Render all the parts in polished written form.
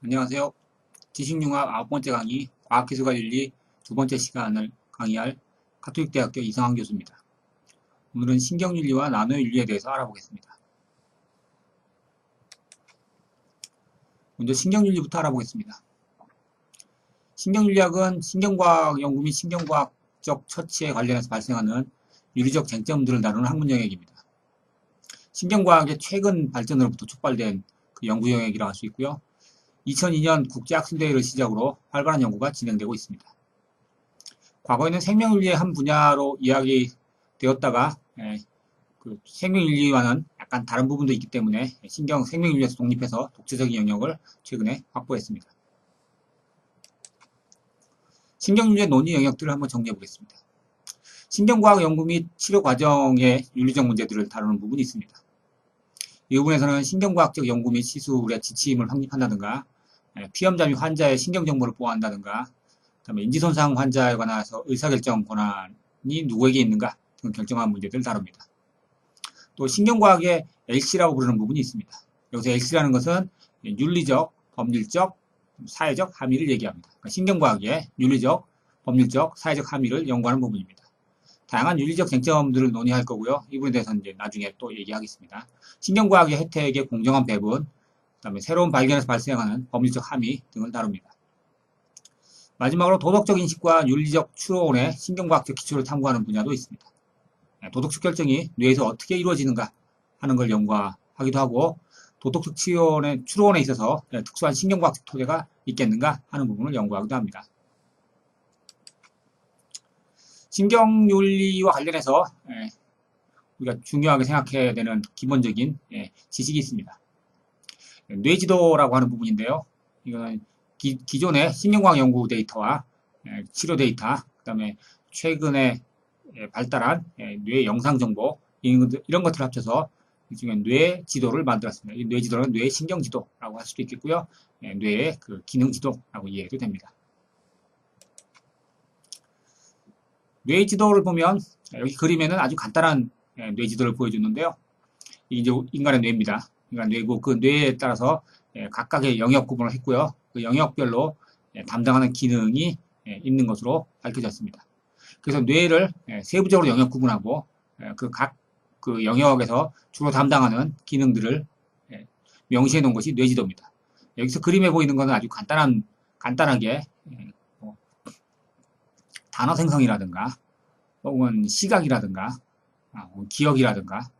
안녕하세요. 지식융합 9번째 강의, 과학기술과 윤리 2번째 시간을 강의할 가톨릭대학교 이성환 교수입니다. 오늘은 신경윤리와 나노윤리에 대해서 알아보겠습니다. 먼저 신경윤리부터 알아보겠습니다. 신경윤리학은 신경과학 연구 및 신경과학적 처치에 관련해서 발생하는 윤리적 쟁점들을 다루는 학문 영역입니다. 신경과학의 최근 발전으로부터 촉발된 그 연구 영역이라 할 수 있고요. 2002년 국제학술대회를 시작으로 활발한 연구가 진행되고 있습니다. 과거에는 생명윤리의 한 분야로 이야기되었다가 그 생명윤리와는 약간 다른 부분도 있기 때문에 생명윤리에서 독립해서 독자적인 영역을 최근에 확보했습니다. 신경윤리의 논의 영역들을 한번 정리해 보겠습니다. 신경과학 연구 및 치료 과정의 윤리적 문제들을 다루는 부분이 있습니다. 이 부분에서는 신경과학적 연구 및 시술의 지침을 확립한다든가, 피험자 및 환자의 신경정보를 보호한다든가, 그다음에 인지손상 환자에 관해서 의사결정 권한이 누구에게 있는가 등 결정한 문제들을 다룹니다. 또 신경과학의 LC라고 부르는 부분이 있습니다. 여기서 LC라는 것은 윤리적, 법률적, 사회적 함의를 얘기합니다. 그러니까 신경과학의 윤리적, 법률적, 사회적 함의를 연구하는 부분입니다. 다양한 윤리적 쟁점들을 논의할 거고요. 이 부분에 대해서는 이제 나중에 또 얘기하겠습니다. 신경과학의 혜택의 공정한 배분, 그다음에 새로운 발견에서 발생하는 법률적 함의 등을 다룹니다. 마지막으로 도덕적 인식과 윤리적 추론의 신경과학적 기초를 탐구하는 분야도 있습니다. 도덕적 결정이 뇌에서 어떻게 이루어지는가 하는 걸 연구하기도 하고, 도덕적 추론에 있어서 특수한 신경과학적 토대가 있겠는가 하는 부분을 연구하기도 합니다. 신경윤리와 관련해서 우리가 중요하게 생각해야 되는 기본적인 지식이 있습니다. 뇌지도라고 하는 부분인데요. 이거는 기존의 신경과학 연구 데이터와 치료 데이터, 그 다음에 최근에 발달한 뇌 영상 정보 이런 것들을 합쳐서 일종의 뇌지도를 만들었습니다. 이 뇌지도는 뇌신경지도라고 할 수도 있겠고요. 뇌의 그 기능지도라고 이해해도 됩니다. 뇌지도를 보면 여기 그림에는 아주 간단한 뇌지도를 보여주는데요. 이게 이제 인간의 뇌입니다. 인간 뇌고 그 뇌에 따라서 각각의 영역 구분을 했고요. 그 영역별로 담당하는 기능이 있는 것으로 밝혀졌습니다. 그래서 뇌를 세부적으로 영역 구분하고 그 영역에서 주로 담당하는 기능들을 명시해 놓은 것이 뇌지도입니다. 여기서 그림에 보이는 것은 아주 간단하게 단어 생성이라든가 혹은 시각이라든가 기억이라든가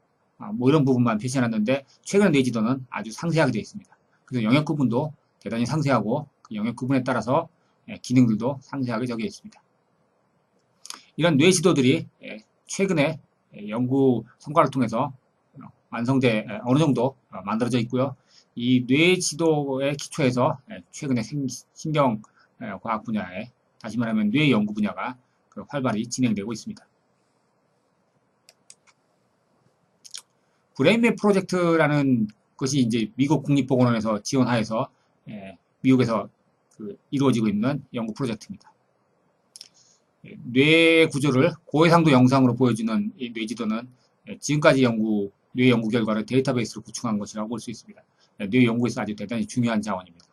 뭐 이런 부분만 표시해놨는데, 최근 뇌지도는 아주 상세하게 되어 있습니다. 그래서 영역 구분도 대단히 상세하고 그 영역 구분에 따라서 기능들도 상세하게 적혀 있습니다. 이런 뇌지도들이 최근에 연구 성과를 통해서 어느 정도 만들어져 있고요. 이 뇌지도의 기초에서 최근에 신경과학 분야에, 다시 말하면 뇌 연구 분야가 활발히 진행되고 있습니다. 브레인맵 프로젝트라는 것이 이제 미국 국립보건원에서 지원하여서 미국에서 이루어지고 있는 연구 프로젝트입니다. 뇌 구조를 고해상도 영상으로 보여주는 이 뇌지도는 지금까지 뇌 연구 결과를 데이터베이스로 구축한 것이라고 볼 수 있습니다. 뇌 연구에서 아주 대단히 중요한 자원입니다.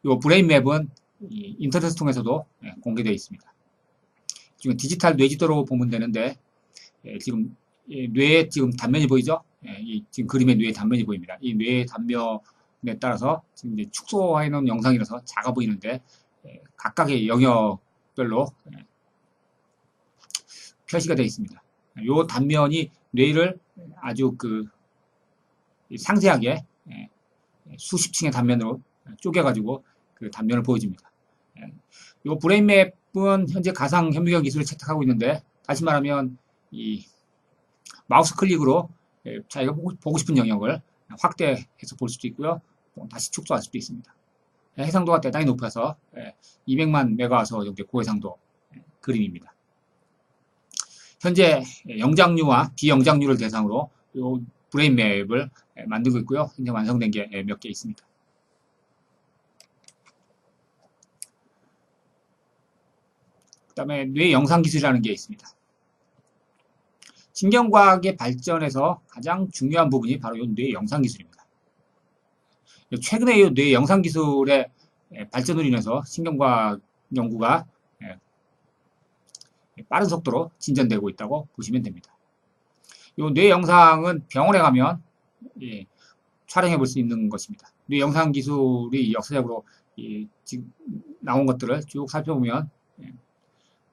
이 브레인맵은 인터넷을 통해서도 공개되어 있습니다. 지금 디지털 뇌지도로 보면 되는데, 지금 뇌의 지금 단면이 보이죠? 지금 그림의 뇌의 단면이 보입니다. 이 뇌의 단면에 따라서 지금 이제 축소해 놓은 영상이라서 작아 보이는데, 각각의 영역별로 표시가 되어 있습니다. 이 단면이 뇌를 아주 상세하게 수십 층의 단면으로 쪼개가지고 그 단면을 보여줍니다. 이 브레인맵은 현재 가상 현미경 기술을 채택하고 있는데, 다시 말하면 이 마우스 클릭으로 자기가 보고 싶은 영역을 확대해서 볼 수도 있고요. 다시 축소할 수도 있습니다. 해상도가 대단히 높아서 200만 메가와트 정도의 고해상도 그림입니다. 현재 영장류와 비영장류를 대상으로 이 브레인맵을 만들고 있고요. 현재 완성된 게 몇 개 있습니다. 그 다음에 뇌 영상 기술이라는 게 있습니다. 신경과학의 발전에서 가장 중요한 부분이 바로 이 뇌 영상 기술입니다. 최근에 이 뇌 영상 기술의 발전으로 인해서 신경과학 연구가 빠른 속도로 진전되고 있다고 보시면 됩니다. 이 뇌 영상은 병원에 가면 촬영해 볼 수 있는 것입니다. 뇌 영상 기술이 역사적으로 지금 나온 것들을 쭉 살펴보면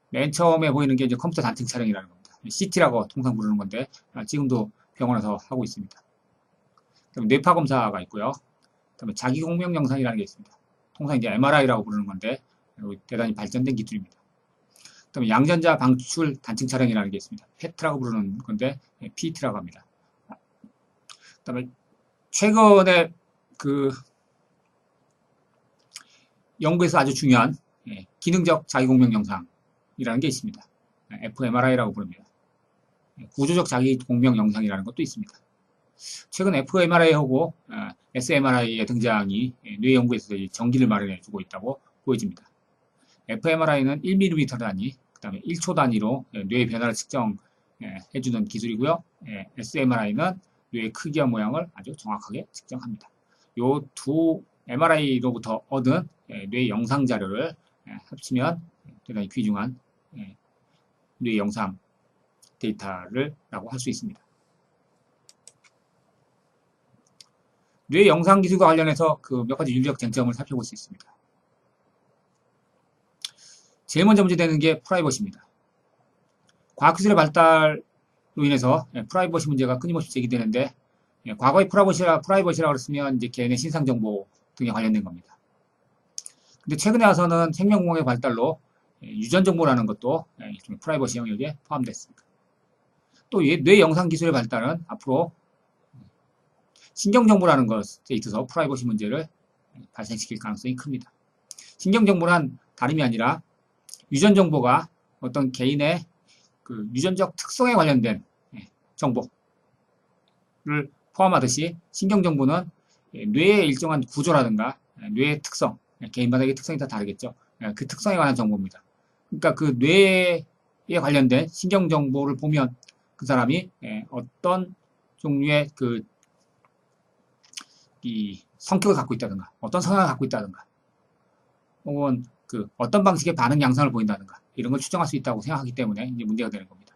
맨 처음에 보이는 게 이제 컴퓨터 단층 촬영이라는 겁니다. CT라고 통상 부르는 건데 지금도 병원에서 하고 있습니다. 그다음에 뇌파 검사가 있고요. 그다음에 자기 공명 영상이라는 게 있습니다. 통상 이제 MRI라고 부르는 건데 대단히 발전된 기술입니다. 그다음에 양전자 방출 단층 촬영이라는 게 있습니다. PET라고 부르는 건데 PET라고 합니다. 그다음에 최근에 그 연구에서 아주 중요한 기능적 자기공명 영상이라는 게 있습니다. fMRI라고 부릅니다. 구조적 자기공명 영상이라는 것도 있습니다. 최근 fMRI하고 SMRI의 등장이 뇌 연구에서 전기를 마련해 주고 있다고 보여집니다. fMRI는 1mm 단위, 그 다음에 1초 단위로 뇌의 변화를 측정해주는 기술이고요. SMRI는 뇌의 크기와 모양을 아주 정확하게 측정합니다. 이 두 MRI로부터 얻은 뇌 영상 자료를 합치면 대단히 귀중한 뇌 영상 데이터라고 할 수 있습니다. 뇌 영상 기술과 관련해서 그 몇 가지 윤리적 쟁점을 살펴볼 수 있습니다. 제일 먼저 문제되는 게 프라이버시입니다. 과학기술의 발달로 인해서 프라이버시 문제가 끊임없이 제기되는데 과거의 프라이버시라고 했으면 이제 개인의 신상정보 등에 관련된 겁니다. 근데 최근에 와서는 생명공학의 발달로 유전정보라는 것도 프라이버시 영역에 포함됐습니다. 또 뇌 영상 기술의 발달은 앞으로 신경정보라는 것에 있어서 프라이버시 문제를 발생시킬 가능성이 큽니다. 신경정보란 다름이 아니라 유전정보가 어떤 개인의 그 유전적 특성에 관련된 정보를 포함하듯이 신경정보는 뇌의 일정한 구조라든가 뇌의 특성, 개인마다의 특성이 다 다르겠죠. 그 특성에 관한 정보입니다. 그러니까 그 뇌에 관련된 신경정보를 보면 그 사람이 어떤 종류의 이 성격을 갖고 있다든가 어떤 성향을 갖고 있다든가 혹은 그 어떤 방식의 반응 양상을 보인다든가 이런 걸 추정할 수 있다고 생각하기 때문에 이제 문제가 되는 겁니다.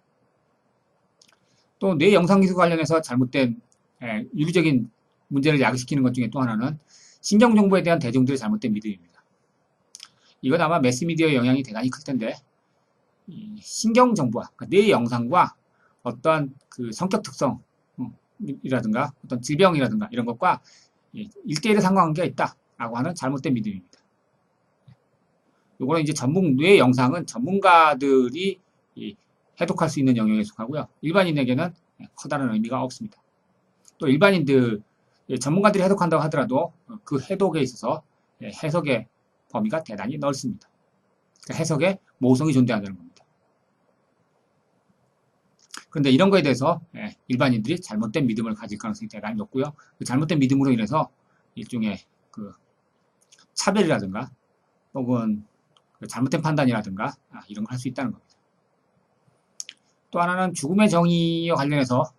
또 뇌 영상 기술 관련해서 잘못된 윤리적인 문제를 야기시키는 것 중에 또 하나는 신경 정보에 대한 대중들의 잘못된 믿음입니다. 이건 아마 매스미디어의 영향이 대단히 클 텐데 신경 정보와 그러니까 뇌 영상과 어떠한 그 성격 특성이라든가 어떤 질병이라든가 이런 것과 1대1의 상관관계가 있다라고 하는 잘못된 믿음입니다. 요거는 이제 뇌 영상은 전문가들이 해독할 수 있는 영역에 속하고요. 일반인에게는 커다란 의미가 없습니다. 또 전문가들이 해독한다고 하더라도 그 해독에 있어서 해석의 범위가 대단히 넓습니다. 그러니까 해석에 모호성이 존재한다는 겁니다. 그런데 이런 거에 대해서 일반인들이 잘못된 믿음을 가질 가능성이 대단히 높고요. 그 잘못된 믿음으로 인해서 일종의 그 차별이라든가 혹은 잘못된 판단이라든가 이런 걸 할 수 있다는 겁니다. 또 하나는 죽음의 정의와 관련해서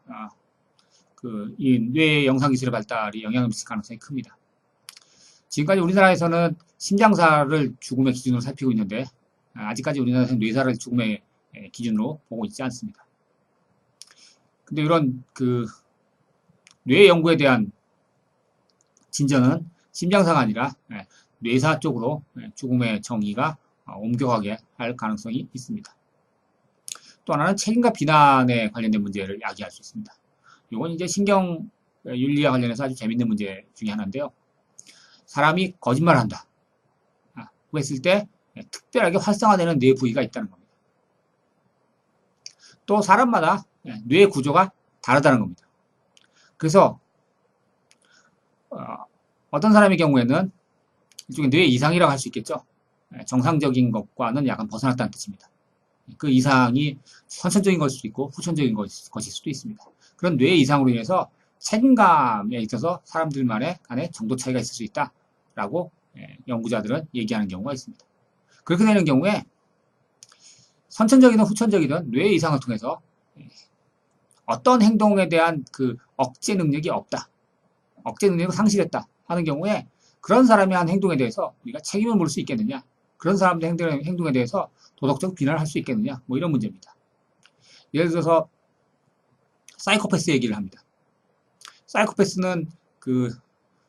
이 뇌 영상 기술의 발달이 영향을 미칠 가능성이 큽니다. 지금까지 우리나라에서는 심장사를 죽음의 기준으로 살피고 있는데 아직까지 우리나라에서는 뇌사를 죽음의 기준으로 보고 있지 않습니다. 근데 이런 뇌 연구에 대한 진전은 심장사가 아니라 뇌사 쪽으로 죽음의 정의가 옮겨가게 할 가능성이 있습니다. 또 하나는 책임과 비난에 관련된 문제를 야기할 수 있습니다. 이건 이제 신경 윤리와 관련해서 아주 재밌는 문제 중에 하나인데요. 사람이 거짓말을 한다. 했을 때 특별하게 활성화되는 뇌 부위가 있다는 겁니다. 또 사람마다 뇌의 구조가 다르다는 겁니다. 그래서 어떤 사람의 경우에는 일종의 뇌 이상이라고 할 수 있겠죠. 정상적인 것과는 약간 벗어났다는 뜻입니다. 그 이상이 선천적인 것일 수도 있고 후천적인 것일 수도 있습니다. 그런 뇌 이상으로 인해서 책임감에 있어서 사람들만의 간에 정도 차이가 있을 수 있다라고 연구자들은 얘기하는 경우가 있습니다. 그렇게 되는 경우에 선천적이든 후천적이든 뇌 이상을 통해서 어떤 행동에 대한 그 억제 능력이 없다. 억제 능력을 상실했다. 하는 경우에 그런 사람이 한 행동에 대해서 우리가 책임을 물을 수 있겠느냐? 그런 사람들의 행동에 대해서 도덕적 비난을 할 수 있겠느냐? 뭐 이런 문제입니다. 예를 들어서 사이코패스 얘기를 합니다. 사이코패스는 그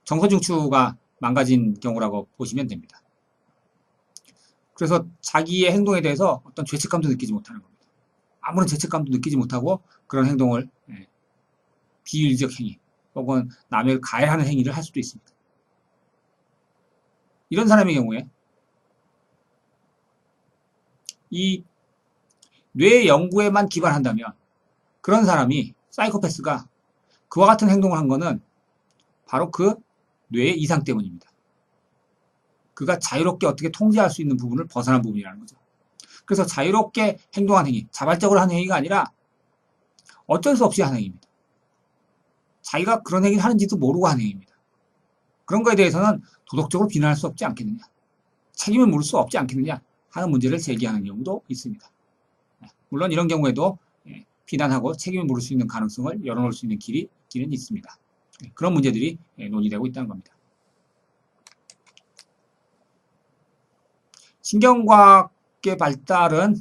정서중추가 망가진 경우라고 보시면 됩니다. 그래서 자기의 행동에 대해서 어떤 죄책감도 느끼지 못하는 겁니다. 아무런 죄책감도 느끼지 못하고 그런 행동을 비윤리적 행위 혹은 남을 가해하는 행위를 할 수도 있습니다. 이런 사람의 경우에 이 뇌 연구에만 기반한다면 그런 사람이 사이코패스가 그와 같은 행동을 한 거는 바로 그 뇌의 이상 때문입니다. 그가 자유롭게 어떻게 통제할 수 있는 부분을 벗어난 부분이라는 거죠. 그래서 자유롭게 행동한 행위, 자발적으로 한 행위가 아니라 어쩔 수 없이 한 행위입니다. 자기가 그런 행위를 하는지도 모르고 한 행위입니다. 그런 거에 대해서는 도덕적으로 비난할 수 없지 않겠느냐, 책임을 물을 수 없지 않겠느냐 하는 문제를 제기하는 경우도 있습니다. 물론 이런 경우에도 비난하고 책임을 물을 수 있는 가능성을 열어놓을 수 있는 길은 있습니다. 그런 문제들이 논의되고 있다는 겁니다. 신경과학의 발달은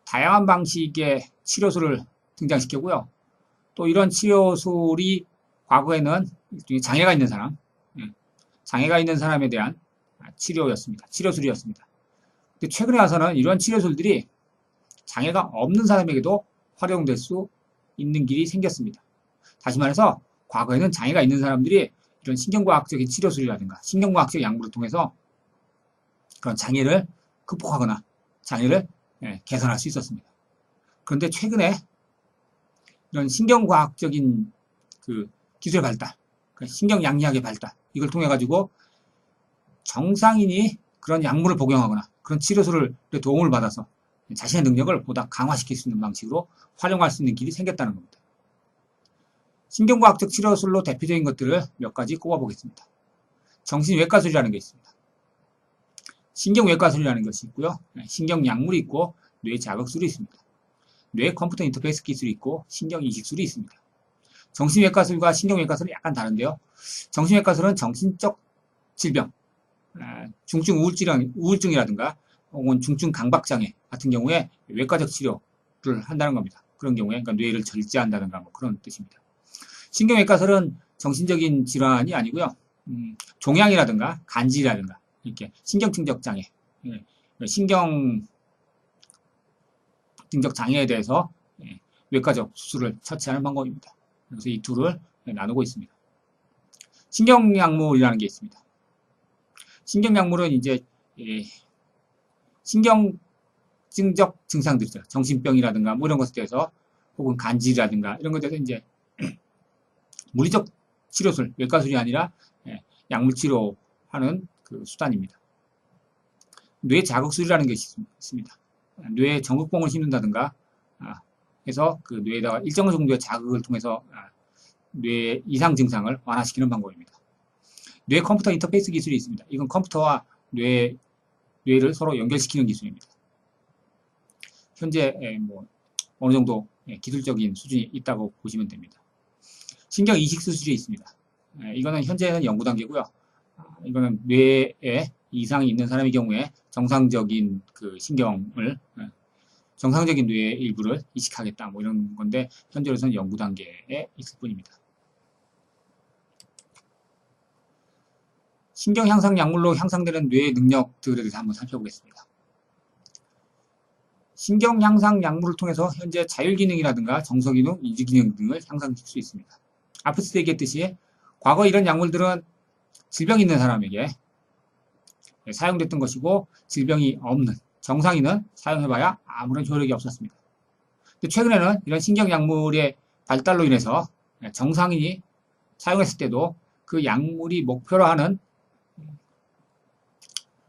다양한 방식의 치료술을 등장시켰고요. 또 이런 치료술이 과거에는 일종의 장애가 있는 사람, 장애가 있는 사람에 대한 치료였습니다. 치료술이었습니다. 근데 최근에 와서는 이런 치료술들이 장애가 없는 사람에게도 활용될 수 있는 길이 생겼습니다. 다시 말해서 과거에는 장애가 있는 사람들이 이런 신경과학적인 치료술이라든가 신경과학적 약물을 통해서 그런 장애를 극복하거나 장애를 개선할 수 있었습니다. 그런데 최근에 이런 신경과학적인 그 기술의 발달, 신경양리학의 발달, 이걸 통해 가지고 정상인이 그런 약물을 복용하거나 그런 치료술의 도움을 받아서 자신의 능력을 보다 강화시킬 수 있는 방식으로 활용할 수 있는 길이 생겼다는 겁니다. 신경과학적 치료술로 대표적인 것들을 몇 가지 꼽아보겠습니다. 정신외과술이라는 게 있습니다. 신경외과술이라는 것이 있고요. 신경약물이 있고 뇌자극술이 있습니다. 뇌 컴퓨터 인터페이스 기술이 있고 신경이식술이 있습니다. 정신외과술과 신경외과술은 약간 다른데요. 정신외과술은 정신적 질병, 중증 우울증이라든가 혹은 중증 강박장애 같은 경우에 외과적 치료를 한다는 겁니다. 그런 경우에 그러니까 뇌를 절제한다든가 뭐 그런 뜻입니다. 신경외과술은 정신적인 질환이 아니고요. 종양이라든가 간질이라든가 이렇게 신경증적 장애, 신경증적 장애에 대해서 외과적 수술을 처치하는 방법입니다. 그래서 이 둘을 나누고 있습니다. 신경약물이라는 게 있습니다. 신경약물은 이제 신경증적 증상들이죠. 정신병이라든가 뭐 이런 것에 대해서 혹은 간질이라든가 이런 것에 대해서 이제 물리적 치료술, 외과술이 아니라 약물 치료하는 그 수단입니다. 뇌 자극술이라는 것이 있습니다. 뇌에 전극봉을 심는다든가 해서 그 뇌에다가 일정 정도의 자극을 통해서 뇌 이상 증상을 완화시키는 방법입니다. 뇌 컴퓨터 인터페이스 기술이 있습니다. 이건 컴퓨터와 뇌를 서로 연결시키는 기술입니다. 현재 뭐 어느 정도 기술적인 수준이 있다고 보시면 됩니다. 신경 이식 수술이 있습니다. 이거는 현재는 연구 단계고요. 이거는 뇌에 이상이 있는 사람의 경우에 정상적인 그 신경을 정상적인 뇌의 일부를 이식하겠다 뭐 이런 건데 현재로서는 연구 단계에 있을 뿐입니다. 신경 향상 약물로 향상되는 뇌의 능력들에 대해서 한번 살펴보겠습니다. 신경 향상 약물을 통해서 현재 자율기능이라든가 정서기능, 인지기능 등을 향상시킬 수 있습니다. 앞에서 얘기했듯이 과거 이런 약물들은 질병이 있는 사람에게 사용됐던 것이고 질병이 없는 정상인은 사용해봐야 아무런 효력이 없었습니다. 근데 최근에는 이런 신경약물의 발달로 인해서 정상인이 사용했을 때도 그 약물이 목표로 하는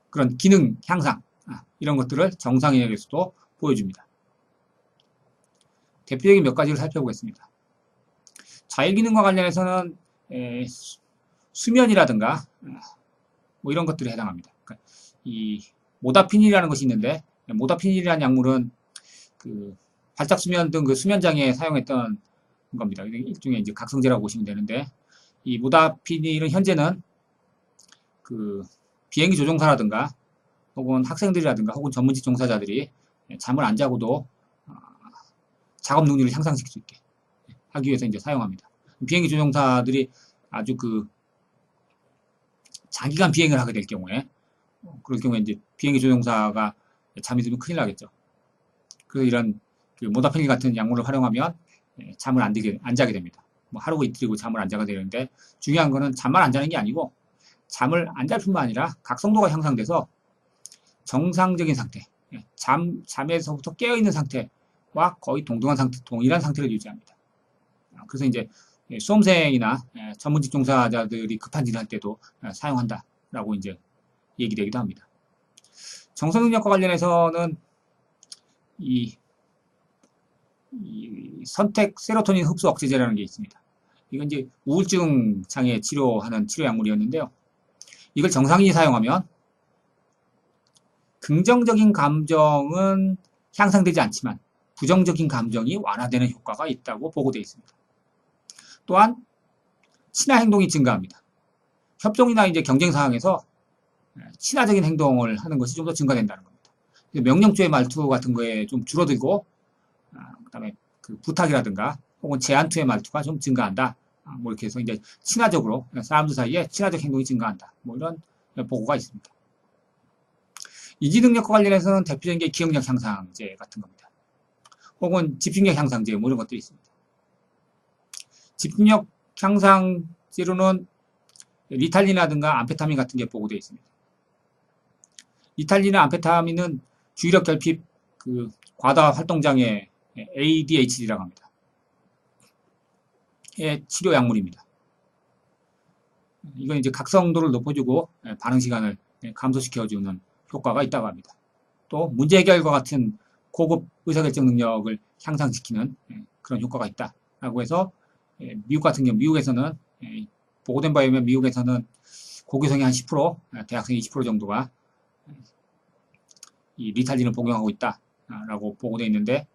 그런 기능 향상 이런 것들을 정상인에게서도 보여줍니다. 대표적인 몇 가지를 살펴보겠습니다. 자율기능과 관련해서는 수면이라든가 뭐 이런 것들에 해당합니다. 그러니까 이 모다피닐이라는 것이 있는데 모다피닐이라는 약물은 그 발작 수면 등 그 수면 장애에 사용했던 겁니다. 일종의 이제 각성제라고 보시면 되는데 이 모다피닐은 현재는 그 비행기 조종사라든가 혹은 학생들이라든가 혹은 전문직 종사자들이 잠을 안 자고도 작업 능률을 향상시킬 수 있게 하기 위해서 이제 사용합니다. 비행기 조종사들이 아주 그 장기간 비행을 하게 될 경우에 그럴 경우에 이제 비행기 조종사가 잠이 들면 큰일 나겠죠. 그래서 이런 그 모다피닐 같은 약물을 활용하면 잠을 안 자게 됩니다. 뭐 하루고 이틀이고 잠을 안 자게 되는데 중요한 거는 잠만 안 자는 게 아니고 잠을 안 잘 뿐만 아니라 각성도가 향상돼서 정상적인 상태, 잠에서부터 깨어있는 상태와 거의 동일한 상태를 유지합니다. 그래서 이제 수험생이나 전문직 종사자들이 급한 일을 할 때도 사용한다라고 이제 얘기되기도 합니다. 정서 능력과 관련해서는 이 선택 세로토닌 흡수 억제제라는 게 있습니다. 이건 이제 우울증 장애 치료하는 치료 약물이었는데요. 이걸 정상인이 사용하면 긍정적인 감정은 향상되지 않지만 부정적인 감정이 완화되는 효과가 있다고 보고되어 있습니다. 또한 친화 행동이 증가합니다. 협동이나 이제 경쟁 상황에서 친화적인 행동을 하는 것이 좀 더 증가된다는 겁니다. 명령조의 말투 같은 거에 좀 줄어들고, 그다음에 그 부탁이라든가 혹은 제안투의 말투가 좀 증가한다. 뭐 이렇게 해서 이제 친화적으로 사람들 사이에 친화적 행동이 증가한다. 뭐 이런 보고가 있습니다. 이지 능력과 관련해서는 대표적인 게 기억력 향상제 같은 겁니다. 혹은 집중력 향상제 뭐 이런 것들이 있습니다. 집중력 향상제로는 리탈린이라든가 암페타민 같은 게 보고되어 있습니다. 리탈린이나 암페타민은 주의력 결핍 그 과다 활동장애 ADHD라고 합니다. 의 치료 약물입니다. 이건 이제 각성도를 높여주고 반응 시간을 감소시켜주는 효과가 있다고 합니다. 또 문제 해결과 같은 고급 의사결정 능력을 향상시키는 그런 효과가 있다라고 해서 미국 같은 경우 미국에서는 보고된 바에 의하면 미국에서는 고교생의 한 10%, 대학생 20% 정도가 이 리탈린을 복용하고 있다라고 보고되어 있는데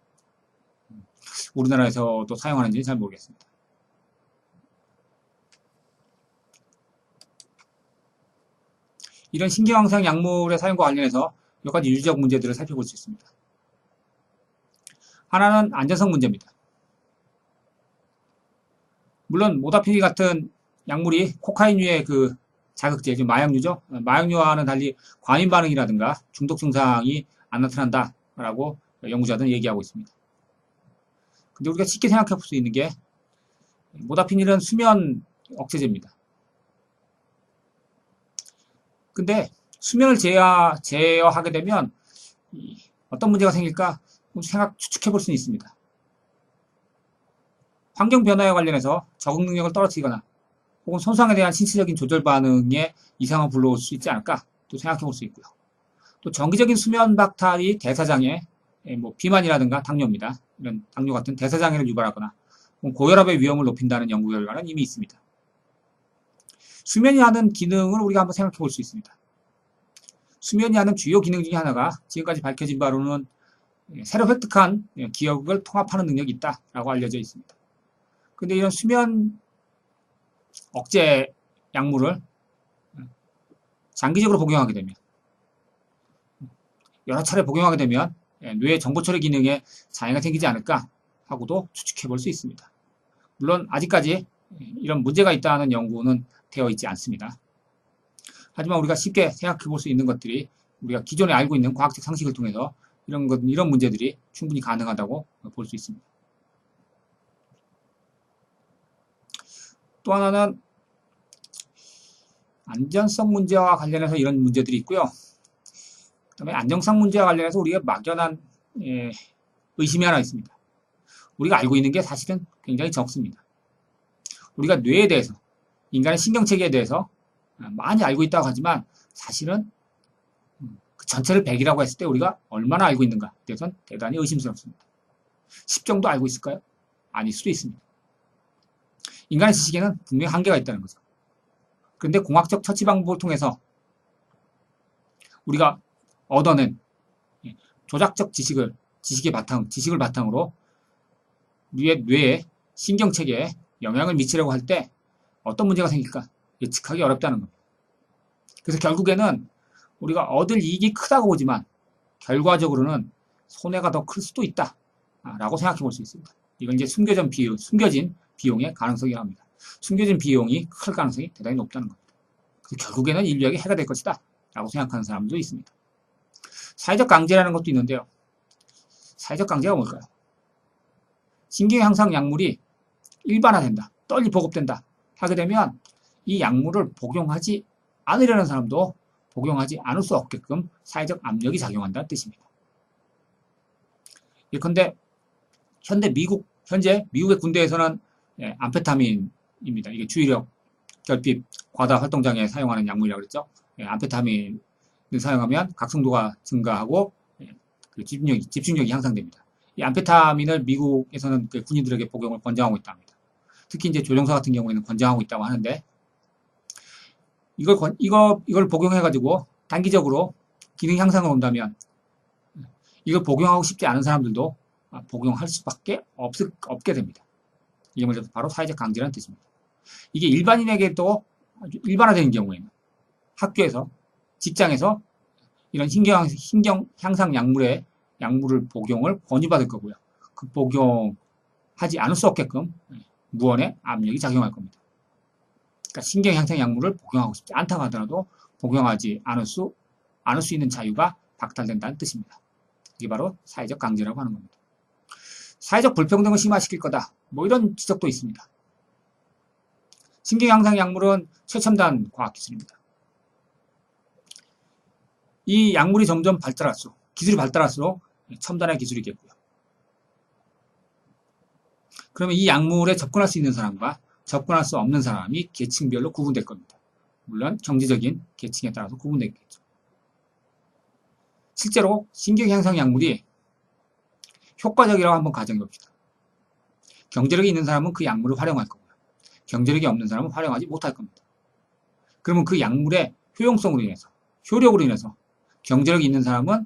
우리나라에서도 사용하는지는 잘 모르겠습니다. 이런 신경항상 약물의 사용과 관련해서 몇 가지 윤리적 문제들을 살펴볼 수 있습니다. 하나는 안전성 문제입니다. 물론 모다피닐 같은 약물이 코카인류의 그 자극제, 즉 마약류죠. 마약류와는 달리 과민 반응이라든가 중독 증상이 안 나타난다라고 연구자들은 얘기하고 있습니다. 근데 우리가 쉽게 생각해 볼 수 있는 게 모다피닐은 수면 억제제입니다. 근데 수면을 제어하게 되면 어떤 문제가 생길까 추측해 볼 수는 있습니다. 환경 변화에 관련해서 적응 능력을 떨어뜨리거나 혹은 손상에 대한 신체적인 조절 반응에 이상을 불러올 수 있지 않을까 또 생각해 볼 수 있고요. 또 정기적인 수면 박탈이 대사장애, 뭐 비만이라든가 당뇨입니다. 이런 당뇨 같은 대사장애를 유발하거나 고혈압의 위험을 높인다는 연구 결과는 이미 있습니다. 수면이 하는 기능을 우리가 한번 생각해 볼 수 있습니다. 수면이 하는 주요 기능 중에 하나가 지금까지 밝혀진 바로는 새로 획득한 기억을 통합하는 능력이 있다라고 알려져 있습니다. 근데 이런 수면 억제 약물을 장기적으로 복용하게 되면 여러 차례 복용하게 되면 뇌 정보 처리 기능에 장애가 생기지 않을까 하고도 추측해 볼 수 있습니다. 물론 아직까지 이런 문제가 있다는 연구는 되어 있지 않습니다. 하지만 우리가 쉽게 생각해 볼 수 있는 것들이 우리가 기존에 알고 있는 과학적 상식을 통해서 이런 문제들이 충분히 가능하다고 볼 수 있습니다. 또 하나는 안전성 문제와 관련해서 이런 문제들이 있고요. 그 다음에 안정성 문제와 관련해서 우리가 막연한 의심이 하나 있습니다. 우리가 알고 있는 게 사실은 굉장히 적습니다. 우리가 뇌에 대해서, 인간의 신경체계에 대해서 많이 알고 있다고 하지만 사실은 그 전체를 100이라고 했을 때 우리가 얼마나 알고 있는가에 대해서는 대단히 의심스럽습니다. 10 정도 알고 있을까요? 아닐 수도 있습니다. 인간의 지식에는 분명히 한계가 있다는 거죠. 그런데 공학적 처치 방법을 통해서 우리가 얻어낸 조작적 지식을 바탕으로 우리의 뇌에 신경체계에 영향을 미치려고 할 때 어떤 문제가 생길까 예측하기 어렵다는 겁니다. 그래서 결국에는 우리가 얻을 이익이 크다고 보지만 결과적으로는 손해가 더 클 수도 있다 라고 생각해 볼 수 있습니다. 이건 이제 숨겨진 비용의 가능성이 나옵니다. 숨겨진 비용이 클 가능성이 대단히 높다는 겁니다. 그래서 결국에는 인류에게 해가 될 것이다 라고 생각하는 사람도 있습니다. 사회적 강제라는 것도 있는데요. 사회적 강제가 뭘까요? 신경향상 약물이 일반화된다, 널리 보급된다 하게 되면 이 약물을 복용하지 않으려는 사람도 복용하지 않을 수 없게끔 사회적 압력이 작용한다는 뜻입니다. 예컨대 현재 미국의 군대에서는 암페타민입니다. 이게 주의력 결핍 과다 활동장애에 사용하는 약물이라고 그랬죠. 암페타민을 사용하면 각성도가 증가하고 그 집중력이 향상됩니다. 이 암페타민을 미국에서는 그 군인들에게 복용을 권장하고 있다 합니다. 특히 이제 조종사 같은 경우에는 권장하고 있다고 하는데 이걸 복용해가지고 단기적으로 기능 향상을 온다면 이걸 복용하고 싶지 않은 사람들도 복용할 수밖에 없게 됩니다. 이게 바로 사회적 강제라는 뜻입니다. 이게 일반인에게도 아주 일반화되는 경우에는 학교에서, 직장에서 이런 신경 향상 약물을 복용을 권유받을 거고요. 그 복용하지 않을 수 없게끔 무언의 압력이 작용할 겁니다. 그러니까 신경 향상 약물을 복용하고 싶지 않다고 하더라도 복용하지 않을 수 있는 자유가 박탈된다는 뜻입니다. 이게 바로 사회적 강제라고 하는 겁니다. 사회적 불평등을 심화시킬 거다. 뭐 이런 지적도 있습니다. 신경 향상 약물은 최첨단 과학기술입니다. 이 약물이 점점 기술이 발달할수록 첨단의 기술이겠고요. 그러면 이 약물에 접근할 수 있는 사람과 접근할 수 없는 사람이 계층별로 구분될 겁니다. 물론 경제적인 계층에 따라서 구분되겠죠. 실제로 신경향상 약물이 효과적이라고 한번 가정해 봅시다. 경제력이 있는 사람은 그 약물을 활용할 거고요. 경제력이 없는 사람은 활용하지 못할 겁니다. 그러면 그 약물의 효용성으로 인해서, 효력으로 인해서 경제력이 있는 사람은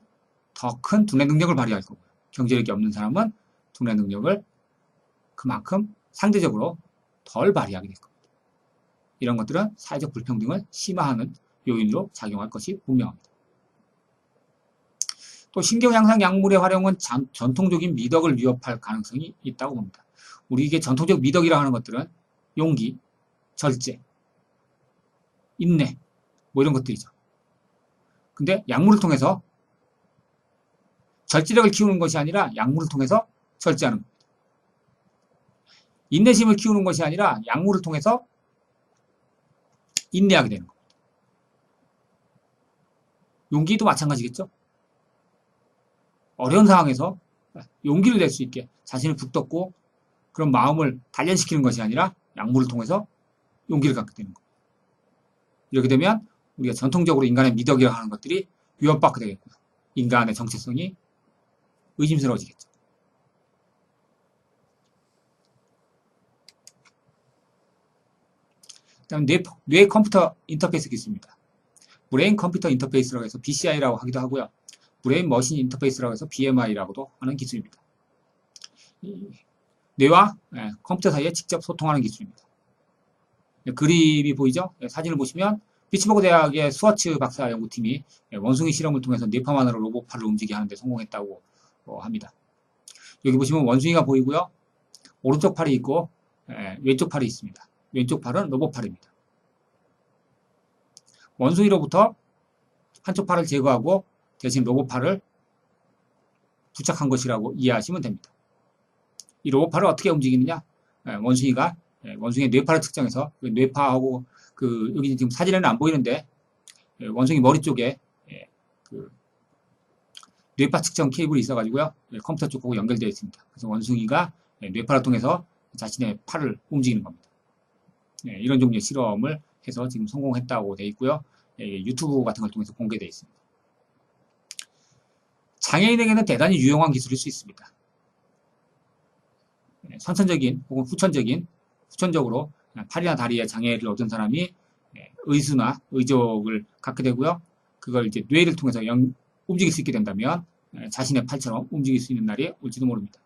더 큰 두뇌 능력을 발휘할 거고요. 경제력이 없는 사람은 두뇌 능력을 그만큼 상대적으로 덜 발휘하게 될 겁니다. 이런 것들은 사회적 불평등을 심화하는 요인으로 작용할 것이 분명합니다. 또 신경향상 약물의 활용은 전통적인 미덕을 위협할 가능성이 있다고 봅니다. 우리에게 전통적 미덕이라고 하는 것들은 용기, 절제, 인내 뭐 이런 것들이죠. 근데 약물을 통해서 절제력을 키우는 것이 아니라 약물을 통해서 절제하는 겁니다. 인내심을 키우는 것이 아니라 약물을 통해서 인내하게 되는 겁니다. 용기도 마찬가지겠죠. 어려운 상황에서 용기를 낼 수 있게 자신을 붙잡고 그런 마음을 단련시키는 것이 아니라 약물을 통해서 용기를 갖게 되는 겁니다. 이렇게 되면 우리가 전통적으로 인간의 미덕이라고 하는 것들이 위협받게 되겠고요. 인간의 정체성이 의심스러워지겠죠. 그다음 뇌 컴퓨터 인터페이스 기술입니다. 브레인 컴퓨터 인터페이스라고 해서 BCI라고 하기도 하고요. 브레인 머신 인터페이스라고 해서 BMI라고도 하는 기술입니다. 뇌와 컴퓨터 사이에 직접 소통하는 기술입니다. 그림이 보이죠? 사진을 보시면 피츠버그 대학의 스워츠 박사 연구팀이 원숭이 실험을 통해서 뇌파만으로 로봇팔을 움직이게 하는데 성공했다고 합니다. 여기 보시면 원숭이가 보이고요. 오른쪽 팔이 있고 왼쪽 팔이 있습니다. 왼쪽 팔은 로봇팔입니다. 원숭이로부터 한쪽 팔을 제거하고 대신 로봇팔을 부착한 것이라고 이해하시면 됩니다. 이 로봇팔을 어떻게 움직이느냐? 원숭이의 뇌파를 측정해서 뇌파하고 여기 지금 사진에는 안 보이는데 원숭이 머리 쪽에 뇌파 측정 케이블이 있어가지고요. 컴퓨터 쪽하고 연결되어 있습니다. 그래서 원숭이가 뇌파를 통해서 자신의 팔을 움직이는 겁니다. 이런 종류의 실험을 해서 지금 성공했다고 되어 있고요. 유튜브 같은 걸 통해서 공개되어 있습니다. 장애인에게는 대단히 유용한 기술일 수 있습니다. 선천적인 혹은 후천적으로 팔이나 다리에 장애를 얻은 사람이 의수나 의족을 갖게 되고요. 그걸 이제 뇌를 통해서 움직일 수 있게 된다면 자신의 팔처럼 움직일 수 있는 날이 올지도 모릅니다.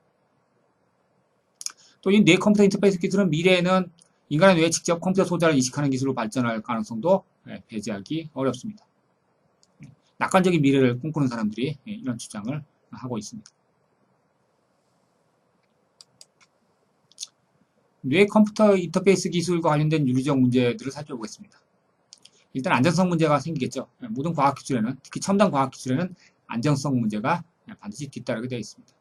또 이 뇌 컴퓨터 인터페이스 기술은 미래에는 인간의 뇌에 직접 컴퓨터 소자를 이식하는 기술로 발전할 가능성도 배제하기 어렵습니다. 낙관적인 미래를 꿈꾸는 사람들이 이런 주장을 하고 있습니다. 뇌 컴퓨터 인터페이스 기술과 관련된 윤리적 문제들을 살펴보겠습니다. 일단 안전성 문제가 생기겠죠. 모든 과학기술에는, 특히 첨단 과학기술에는 안전성 문제가 반드시 뒤따르게 되어 있습니다.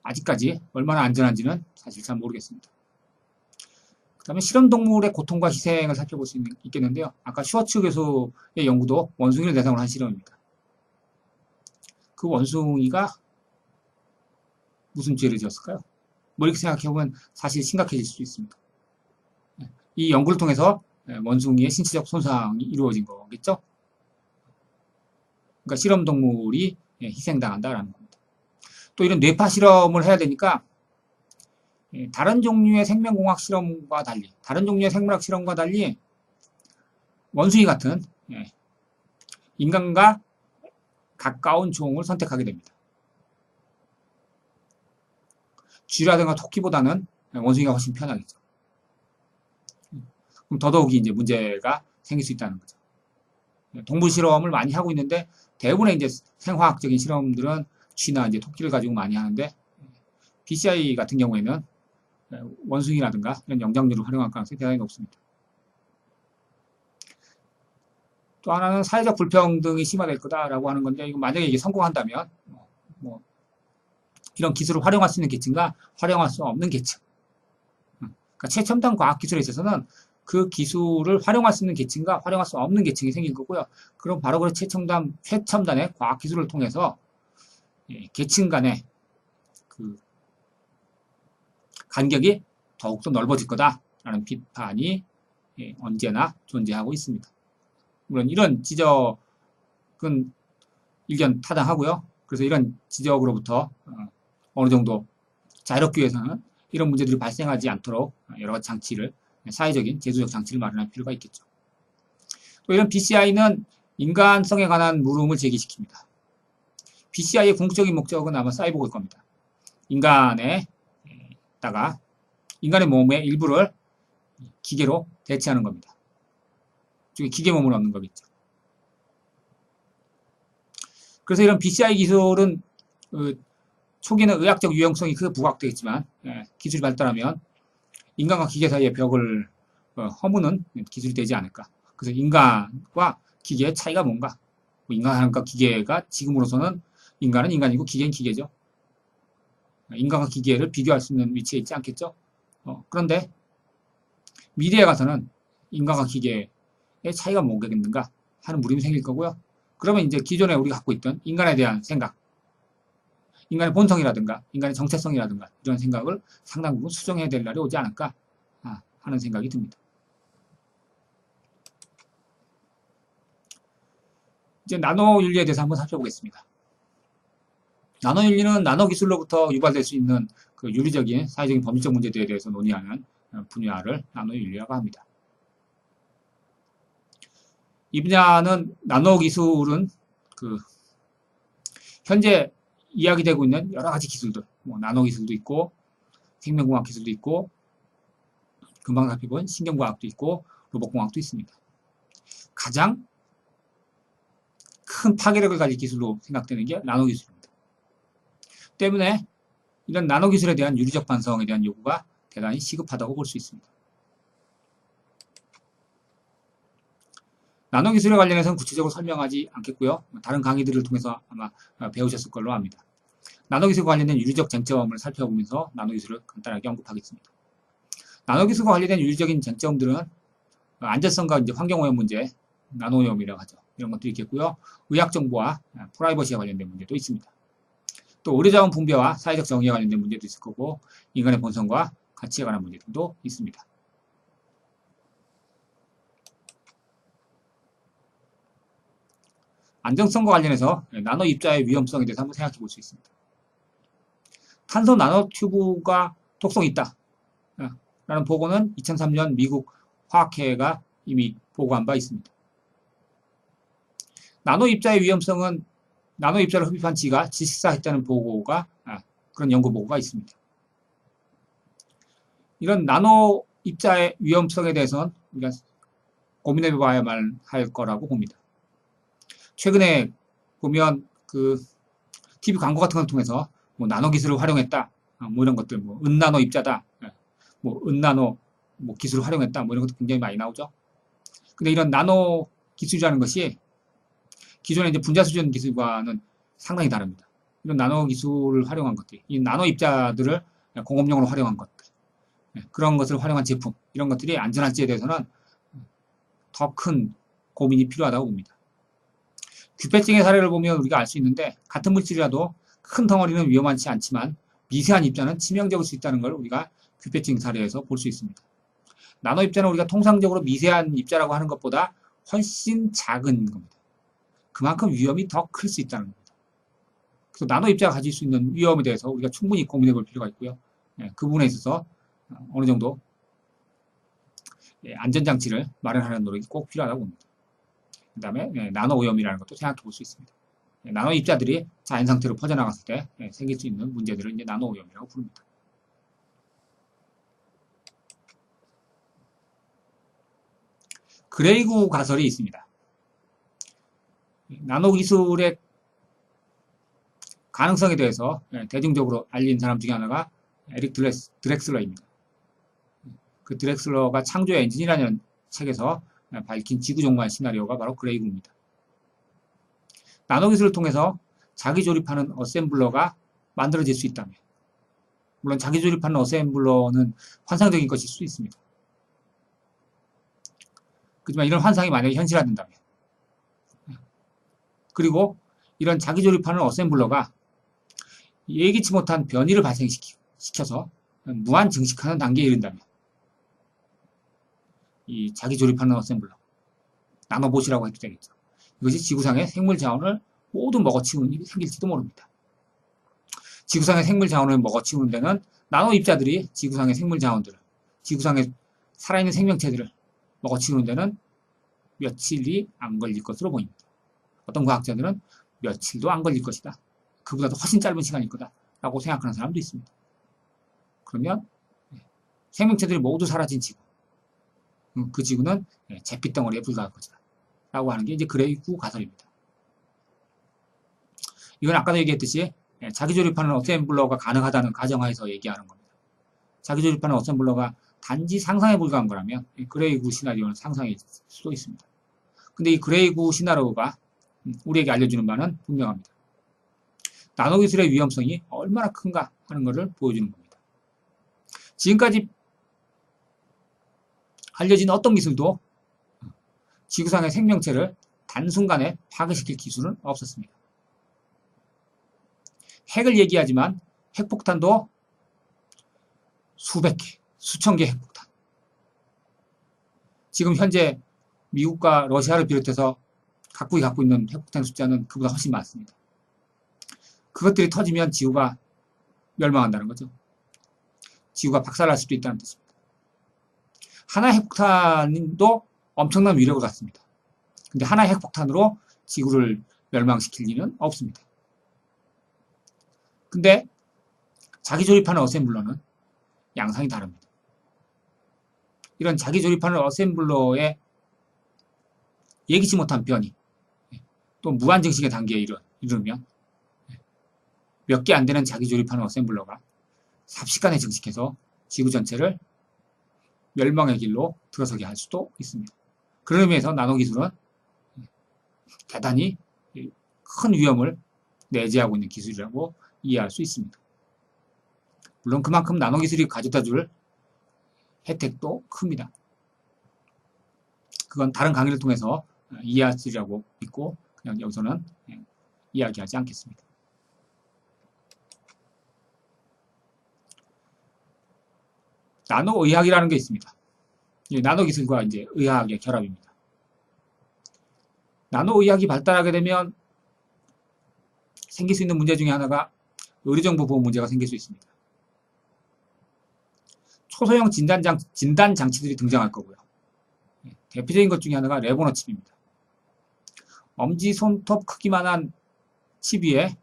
아직까지 얼마나 안전한지는 사실 잘 모르겠습니다. 그 다음에 실험동물의 고통과 희생을 살펴볼 수 있겠는데요. 아까 슈워츠 교수의 연구도 원숭이를 대상으로 한 실험입니다. 그 원숭이가 무슨 죄를 지었을까요? 뭐 이렇게 생각해보면 사실 심각해질 수 있습니다. 이 연구를 통해서 원숭이의 신체적 손상이 이루어진 거겠죠? 그러니까 실험동물이 희생당한다라는 겁니다. 또 이런 뇌파 실험을 해야 되니까 다른 종류의 생명공학 실험과 달리, 다른 종류의 생물학 실험과 달리 원숭이 같은 인간과 가까운 종을 선택하게 됩니다. 쥐라든가 토끼보다는 원숭이가 훨씬 편하겠죠. 그럼 더더욱이 이제 문제가 생길 수 있다는 거죠. 동물 실험을 많이 하고 있는데 대부분의 이제 생화학적인 실험들은 쥐나 이제 토끼를 가지고 많이 하는데 BCI 같은 경우에는 원숭이라든가 이런 영장류를 활용할 가능성이 대단히 높습니다. 또 하나는 사회적 불평등이 심화될 거다라고 하는 건데 이거 만약에 이게 성공한다면 뭐 이런 기술을 활용할 수 있는 계층과 활용할 수 없는 계층, 그러니까 최첨단 과학기술에 있어서는 그 기술을 활용할 수 있는 계층과 활용할 수 없는 계층이 생긴 거고요. 그럼 바로 그 최첨단의 과학기술을 통해서 계층 간의 그 간격이 더욱더 넓어질 거다라는 비판이 언제나 존재하고 있습니다. 물론 이런 지적은 일견 타당하고요. 그래서 이런 지적으로부터 어느 정도 자유롭기 위해서는 이런 문제들이 발생하지 않도록 여러 가지 장치를, 사회적인 제도적 장치를 마련할 필요가 있겠죠. 또 이런 BCI는 인간성에 관한 물음을 제기시킵니다. BCI의 궁극적인 목적은 아마 사이보그일 겁니다. 인간의 몸의 일부를 기계로 대체하는 겁니다. 기계 몸을 얻는 거겠죠. 그래서 이런 BCI 기술은 초기에는 의학적 유용성이 크게 부각되겠지만 기술이 발달하면 인간과 기계 사이의 벽을 허무는 기술이 되지 않을까. 그래서 인간과 기계의 차이가 뭔가? 인간과 기계가 지금으로서는 인간은 인간이고 기계는 기계죠. 인간과 기계를 비교할 수 있는 위치에 있지 않겠죠? 그런데 미래에 가서는 인간과 기계의 차이가 뭐겠는가 하는 물음이 생길 거고요. 그러면 이제 기존에 우리가 갖고 있던 인간에 대한 생각, 인간의 본성이라든가 인간의 정체성이라든가 이런 생각을 상당 부분 수정해야 될 날이 오지 않을까 하는 생각이 듭니다. 이제 나노윤리에 대해서 한번 살펴보겠습니다. 나노윤리는 나노기술로부터 유발될 수 있는 그 윤리적인 사회적인 법률적 문제들에 대해서 논의하는 분야를 나노윤리라고 합니다. 이 분야는 나노기술은 그 현재 이야기되고 있는 여러 가지 기술들, 나노기술도 있고 생명공학 기술도 있고 금방 살펴본 신경과학도 있고 로봇공학도 있습니다. 가장 큰 파괴력을 가질 기술로 생각되는 게 나노기술입니다. 때문에 이런 나노기술에 대한 윤리적 반성에 대한 요구가 대단히 시급하다고 볼 수 있습니다. 나노기술에 관련해서는 구체적으로 설명하지 않겠고요. 다른 강의들을 통해서 아마 배우셨을 걸로 압니다. 나노기술과 관련된 윤리적 쟁점을 살펴보면서 나노기술을 간단하게 언급하겠습니다. 나노기술과 관련된 윤리적인 쟁점들은 안전성과 이제 환경오염 문제, 나노오염이라고 하죠. 이런 것도 있겠고요. 의학 정보와 프라이버시와 관련된 문제도 있습니다. 또 의료자원 분배와 사회적 정의에 관련된 문제도 있을 거고 인간의 본성과 가치에 관한 문제들도 있습니다. 안정성과 관련해서 나노 입자의 위험성에 대해서 한번 생각해 볼 수 있습니다. 탄소 나노튜브가 독성이 있다 라는 보고는 2003년 미국 화학회가 이미 보고한 바 있습니다. 나노 입자의 위험성은 나노 입자를 흡입한 쥐가 질식사했다는 보고가 그런 연구 보고가 있습니다. 이런 나노 입자의 위험성에 대해서는 우리가 고민해 봐야만 할 거라고 봅니다. 최근에 보면 그 TV 광고 같은 걸 통해서 뭐 나노 기술을 활용했다, 뭐 이런 것들, 뭐 은나노 입자다, 뭐 은나노 뭐 기술을 활용했다, 뭐 이런 것도 굉장히 많이 나오죠. 근데 이런 나노 기술이라는 것이 기존의 이제 분자 수준 기술과는 상당히 다릅니다. 이런 나노 기술을 활용한 것들, 이 나노 입자들을 공업용으로 활용한 것들, 그런 것을 활용한 제품, 이런 것들이 안전할지에 대해서는 더 큰 고민이 필요하다고 봅니다. 규패증의 사례를 보면 우리가 알 수 있는데, 같은 물질이라도 큰 덩어리는 위험하지 않지만 미세한 입자는 치명적일 수 있다는 걸 우리가 규패증 사례에서 볼 수 있습니다. 나노 입자는 우리가 통상적으로 미세한 입자라고 하는 것보다 훨씬 작은 겁니다. 그만큼 위험이 더 클 수 있다는 겁니다. 그래서 나노 입자가 가질 수 있는 위험에 대해서 우리가 충분히 고민해 볼 필요가 있고요. 그 부분에 있어서 어느 정도 안전장치를 마련하는 노력이 꼭 필요하다고 봅니다. 그 다음에 나노 오염이라는 것도 생각해 볼 수 있습니다. 나노 입자들이 자연 상태로 퍼져나갔을 때 생길 수 있는 문제들을 이제 나노 오염이라고 부릅니다. 그레이구 가설이 있습니다. 나노 기술의 가능성에 대해서 대중적으로 알린 사람 중에 하나가 에릭 드렉슬러입니다. 그 드렉슬러가 창조의 엔진이라는 책에서 밝힌 지구 종말 시나리오가 바로 그레이구입니다. 나노 기술을 통해서 자기 조립하는 어셈블러가 만들어질 수 있다면, 물론 자기 조립하는 어셈블러는 환상적인 것일 수 있습니다. 그렇지만 이런 환상이 만약에 현실화된다면, 그리고 이런 자기 조립하는 어셈블러가 예기치 못한 변이를 발생시켜서 무한 증식하는 단계에 이른다면, 이 자기 조립하는 어셈블러, 나노봇이라고 해도 되겠죠. 이것이 지구상의 생물 자원을 모두 먹어치우는 일이 생길지도 모릅니다. 지구상의 생물 자원을 먹어치우는 데는 나노 입자들이 지구상의 생물 자원들을, 지구상의 살아있는 생명체들을 먹어치우는 데는 며칠이 안 걸릴 것으로 보입니다. 어떤 과학자들은 며칠도 안 걸릴 것이다. 그보다도 훨씬 짧은 시간일 거다. 라고 생각하는 사람도 있습니다. 그러면 생명체들이 모두 사라진 지구, 그 지구는 잿빛덩어리에 불과할 것이다. 라고 하는 게 이제 그레이구 가설입니다. 이건 아까도 얘기했듯이 자기 조립하는 어셈블러가 가능하다는 가정하에서 얘기하는 겁니다. 자기 조립하는 어셈블러가 단지 상상에 불과한 거라면 그레이구 시나리오는 상상일 수도 있습니다. 근데 이 그레이구 시나리오가 우리에게 알려주는 바는 분명합니다. 나노 기술의 위험성이 얼마나 큰가 하는 것을 보여주는 겁니다. 지금까지 알려진 어떤 기술도 지구상의 생명체를 단순간에 파괴시킬 기술은 없었습니다. 핵을 얘기하지만 핵폭탄도 수백 개, 수천 개 핵폭탄. 지금 현재 미국과 러시아를 비롯해서 각국이 갖고 있는 핵폭탄 숫자는 그보다 훨씬 많습니다. 그것들이 터지면 지구가 멸망한다는 거죠. 지구가 박살날 수도 있다는 뜻입니다. 하나의 핵폭탄도 엄청난 위력을 갖습니다. 근데 하나의 핵폭탄으로 지구를 멸망시킬 리는 없습니다. 근데 자기 조립하는 어셈블러는 양상이 다릅니다. 이런 자기 조립하는 어셈블러의 예기치 못한 변이, 또 무한 증식의 단계에 이르면 몇 개 안 되는 자기 조립하는 어셈블러가 삽시간에 증식해서 지구 전체를 멸망의 길로 들어서게 할 수도 있습니다. 그런 의미에서 나노 기술은 대단히 큰 위험을 내재하고 있는 기술이라고 이해할 수 있습니다. 물론 그만큼 나노 기술이 가져다 줄 혜택도 큽니다. 그건 다른 강의를 통해서 이해하시리라고 믿고 그냥 여기서는 이야기하지 않겠습니다. 나노의학이라는 게 있습니다. 나노기술과 이제 의학의 결합입니다. 나노의학이 발달하게 되면 생길 수 있는 문제 중에 하나가 의료정보 보호 문제가 생길 수 있습니다. 초소형 진단장치들이 등장할 거고요. 대표적인 것 중에 하나가 레보너 칩입니다. 엄지손톱 크기만한 칩 위에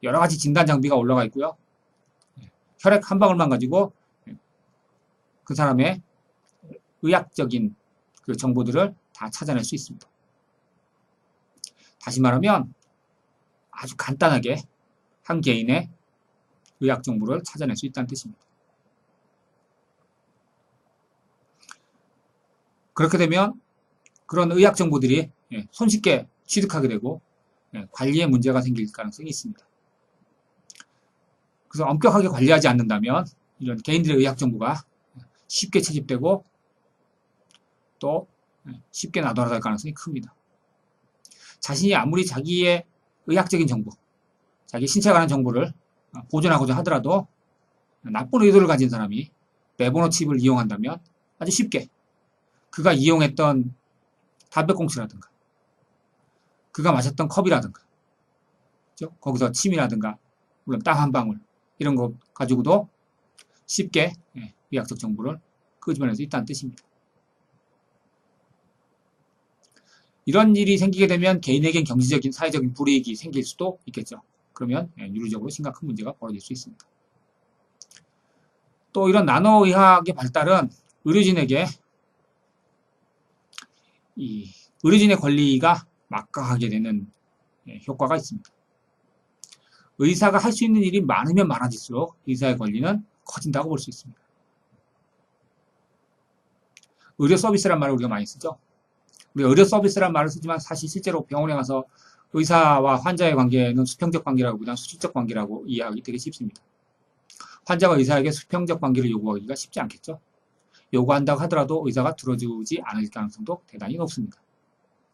여러 가지 진단 장비가 올라가 있고요. 혈액 한 방울만 가지고 그 사람의 의학적인 그 정보들을 다 찾아낼 수 있습니다. 다시 말하면 아주 간단하게 한 개인의 의학 정보를 찾아낼 수 있다는 뜻입니다. 그렇게 되면 그런 의학 정보들이 손쉽게 취득하게 되고 관리에 문제가 생길 가능성이 있습니다. 그래서 엄격하게 관리하지 않는다면 이런 개인들의 의학 정보가 쉽게 채집되고 또 쉽게 나돌아갈 가능성이 큽니다. 자신이 아무리 자기의 의학적인 정보, 자기 신체에 관한 정보를 보존하고자 하더라도 나쁜 의도를 가진 사람이 내번호 칩을 이용한다면 아주 쉽게 그가 이용했던 담배꽁초라든가 그가 마셨던 컵이라든가 거기서 침이라든가 물론 땀 한 방울 이런 거 가지고도 쉽게 의학적 정보를 끄집어낼 수 있다는 뜻입니다. 이런 일이 생기게 되면 개인에겐 경제적인 사회적인 불이익이 생길 수도 있겠죠. 그러면 윤리적으로 심각한 문제가 벌어질 수 있습니다. 또 이런 나노의학의 발달은 의료진에게 이 의료진의 권리가 막강하게 되는 효과가 있습니다. 의사가 할 수 있는 일이 많으면 많아질수록 의사의 권리는 커진다고 볼 수 있습니다. 의료 서비스란 말을 우리가 많이 쓰죠. 우리가 의료 서비스란 말을 쓰지만 사실 실제로 병원에 가서 의사와 환자의 관계는 수평적 관계라기보다는 수직적 관계라고 이해하기 되게 쉽습니다. 환자가 의사에게 수평적 관계를 요구하기가 쉽지 않겠죠. 요구한다고 하더라도 의사가 들어주지 않을 가능성도 대단히 높습니다.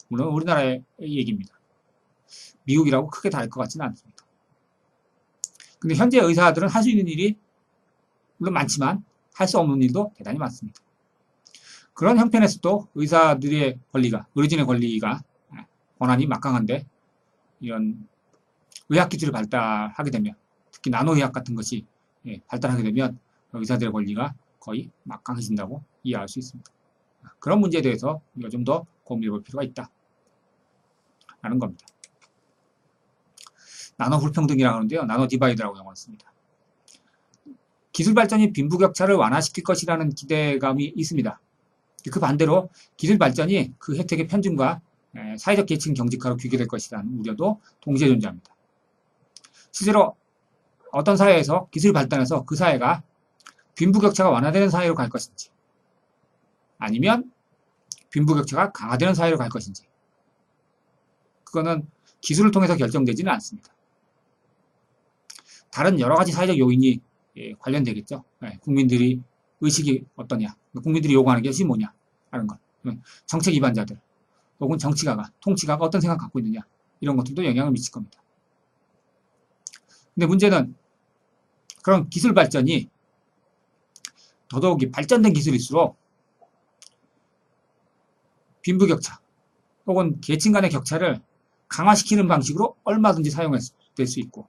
물론 우리나라의 얘기입니다. 미국이라고 크게 다를 것 같지는 않습니다. 근데 현재 의사들은 할 수 있는 일이 물론 많지만 할 수 없는 일도 대단히 많습니다. 그런 형편에서도 의사들의 권리가, 의료진의 권리가 권한이 막강한데 이런 의학기술이 발달하게 되면 특히 나노의학 같은 것이 발달하게 되면 의사들의 권리가 거의 막강해진다고 이해할 수 있습니다. 그런 문제에 대해서 우리가 좀 더 고민해 볼 필요가 있다 라는 겁니다. 나노 불평등이라고 하는데요. 나노 디바이드라고 영어를 씁니다. 기술 발전이 빈부격차를 완화시킬 것이라는 기대감이 있습니다. 그 반대로 기술 발전이 그 혜택의 편중과 사회적 계층 경직화로 귀결될 것이라는 우려도 동시에 존재합니다. 실제로 어떤 사회에서 기술이 발달해서 그 사회가 빈부격차가 완화되는 사회로 갈 것인지 아니면 빈부격차가 강화되는 사회로 갈 것인지 그거는 기술을 통해서 결정되지는 않습니다. 다른 여러 가지 사회적 요인이 관련되겠죠. 국민들이 의식이 어떠냐, 국민들이 요구하는 것이 뭐냐 하는 것, 정책 위반자들 혹은 정치가가, 통치가가 어떤 생각 갖고 있느냐 이런 것들도 영향을 미칠 겁니다. 근데 문제는 그런 기술 발전이 더더욱이 발전된 기술일수록 빈부격차 혹은 계층 간의 격차를 강화시키는 방식으로 얼마든지 사용될 수 있고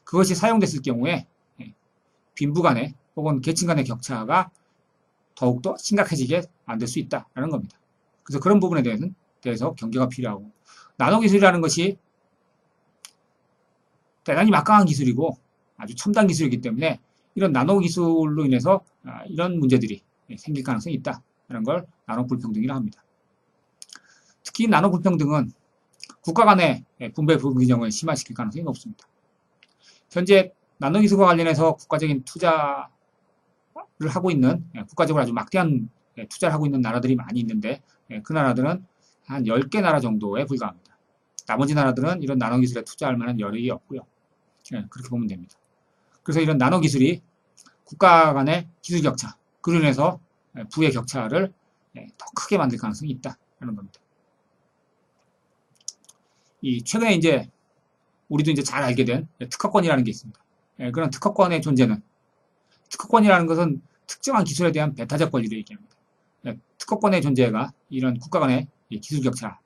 그것이 사용됐을 경우에 빈부 간의 혹은 계층 간의 격차가 더욱더 심각해지게 만들 수 있다는 겁니다. 그래서 그런 부분에 대해서 경계가 필요하고 나노기술이라는 것이 대단히 막강한 기술이고 아주 첨단 기술이기 때문에 이런 나노기술로 인해서 이런 문제들이 생길 가능성이 있다는 걸 나노불평등이라 합니다. 특히 나노불평등은 국가 간의 분배 불균형을 심화시킬 가능성이 높습니다. 현재 나노기술과 관련해서 국가적인 투자를 하고 있는, 국가적으로 아주 막대한 투자를 하고 있는 나라들이 많이 있는데 그 나라들은 한 10개 나라 정도에 불과합니다. 나머지 나라들은 이런 나노기술에 투자할 만한 여력이 없고요. 그렇게 보면 됩니다. 그래서 이런 나노기술이 국가 간의 기술 격차, 그로 인해서 부의 격차를 더 크게 만들 가능성이 있다는 겁니다. 최근에 이제 우리도 이제 잘 알게 된 특허권이라는 게 있습니다. 그런 특허권의 존재는 특허권이라는 것은 특정한 기술에 대한 배타적 권리를 얘기합니다. 특허권의 존재가 이런 국가 간의 기술 격차,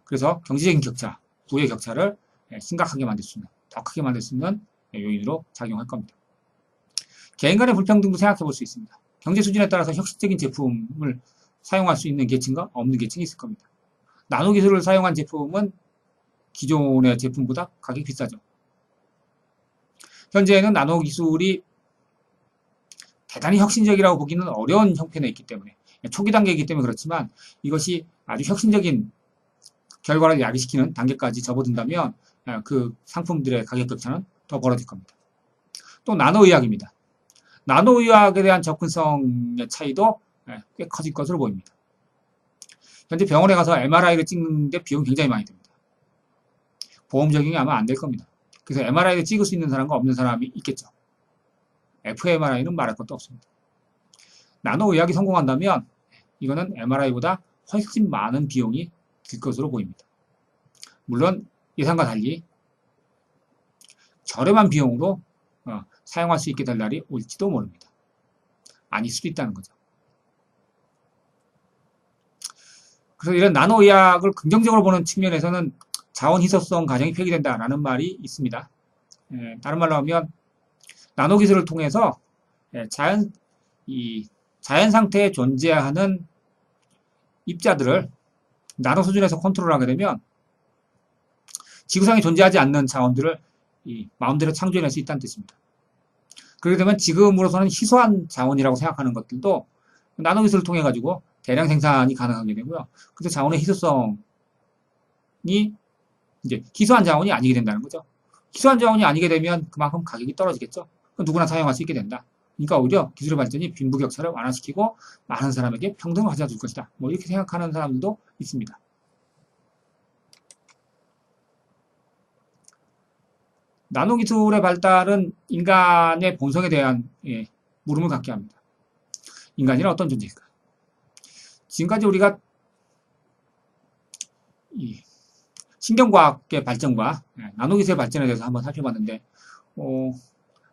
그래서 경제적인 격차, 부의 격차를 심각하게 만들 수 있는, 더 크게 만들 수 있는 요인으로 작용할 겁니다. 개인 간의 불평등도 생각해 볼 수 있습니다. 경제 수준에 따라서 혁신적인 제품을 사용할 수 있는 계층과 없는 계층이 있을 겁니다. 나노기술을 사용한 제품은 기존의 제품보다 가격이 비싸죠. 현재는 나노기술이 대단히 혁신적이라고 보기는 어려운 형편에 있기 때문에, 초기 단계이기 때문에 그렇지만 이것이 아주 혁신적인 결과를 야기시키는 단계까지 접어든다면 그 상품들의 가격 격차는 더 벌어질 겁니다. 또 나노의학입니다. 나노의학에 대한 접근성의 차이도 꽤 커질 것으로 보입니다. 현재 병원에 가서 MRI를 찍는데 비용이 굉장히 많이 듭니다. 보험 적용이 아마 안 될 겁니다. 그래서 MRI를 찍을 수 있는 사람과 없는 사람이 있겠죠. fMRI는 말할 것도 없습니다. 나노의학이 성공한다면 이거는 MRI보다 훨씬 많은 비용이 들 것으로 보입니다. 물론 예상과 달리 저렴한 비용으로 사용할 수 있게 될 날이 올지도 모릅니다. 아닐 수도 있다는 거죠. 그래서 이런 나노의학을 긍정적으로 보는 측면에서는 자원 희소성 가정이 폐기된다라는 말이 있습니다. 다른 말로 하면 나노 기술을 통해서 자연 상태에 존재하는 입자들을 나노 수준에서 컨트롤하게 되면 지구상에 존재하지 않는 자원들을 마음대로 창조해낼 수 있다는 뜻입니다. 그렇게 되면 지금으로서는 희소한 자원이라고 생각하는 것들도 나노 기술을 통해 가지고 대량 생산이 가능하게 되고요. 그래서 자원의 희소성이 이제 희소한 자원이 아니게 된다는 거죠. 희소한 자원이 아니게 되면 그만큼 가격이 떨어지겠죠. 누구나 사용할 수 있게 된다. 그러니까 오히려 기술의 발전이 빈부격차를 완화시키고 많은 사람에게 평등을 가져줄 것이다. 뭐 이렇게 생각하는 사람들도 있습니다. 나노기술의 발달은 인간의 본성에 대한 물음을 갖게 합니다. 인간이란 어떤 존재일까? 지금까지 우리가 신경과학의 발전과 나노기술의 발전에 대해서 한번 살펴봤는데